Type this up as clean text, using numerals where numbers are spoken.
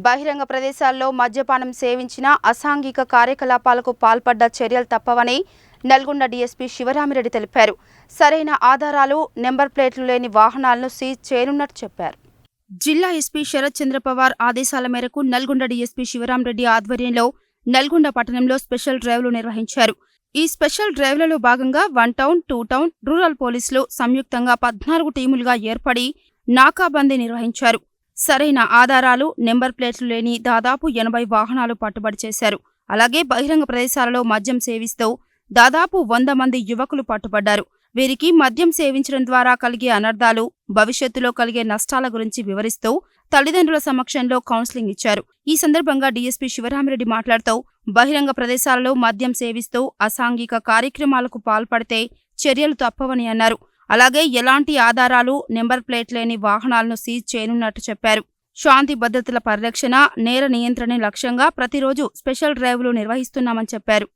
బహిరంగ ప్రదేశాల్లో మద్యపానం సేవించిన అసాంఘిక కార్యకలాపాలకు పాల్పడ్డ చర్యలు తప్పవని నల్గొండ డీఎస్పీ శివరామిరెడ్డి తెలిపారు. సరైన ఆధారాలు, నెంబర్ ప్లేట్లు లేని వాహనాలను సీజ్ చేయనున్నట్టు చెప్పారు. జిల్లా ఎస్పీ శరత్ చంద్ర పవార్ ఆదేశాల మేరకు నల్గొండ డీఎస్పీ శివరామిరెడ్డి ఆధ్వర్యంలో నల్గొండ పట్టణంలో స్పెషల్ డ్రైవ్లు నిర్వహించారు. ఈ స్పెషల్ డ్రైవ్లలో భాగంగా 1 టౌన్, 2 టౌన్, రూరల్ పోలీసులు సంయుక్తంగా 14 టీములుగా ఏర్పడి నాకాబందీ నిర్వహించారు. సరైన ఆధారాలు, నెంబర్ ప్లేట్లు లేని దాదాపు 80 వాహనాలు పట్టుబడి చేశారు. అలాగే బహిరంగ ప్రదేశాలలో మద్యం సేవిస్తూ దాదాపు 100 మంది యువకులు పట్టుబడ్డారు. వీరికి మద్యం సేవించడం ద్వారా కలిగే అనర్థాలు, భవిష్యత్తులో కలిగే నష్టాల గురించి వివరిస్తూ తల్లిదండ్రుల సమక్షంలో కౌన్సిలింగ్ ఇచ్చారు. ఈ సందర్భంగా డీఎస్పీ శివరామిరెడ్డి మాట్లాడుతూ బహిరంగ ప్రదేశాలలో మద్యం సేవిస్తూ అసాంఘిక కార్యక్రమాలకు పాల్పడితే చర్యలు తప్పవని అన్నారు. అలాగే ఎలాంటి ఆధారాలు, నెంబర్ ప్లేట్ లేని వాహనాలను సీజ్ చేయనున్నట్టు చెప్పారు. శాంతి భద్రతల పరిరక్షణ, నేర నియంత్రణ లక్ష్యంగా ప్రతిరోజు స్పెషల్ డ్రైవ్లు నిర్వహిస్తున్నామని చెప్పారు.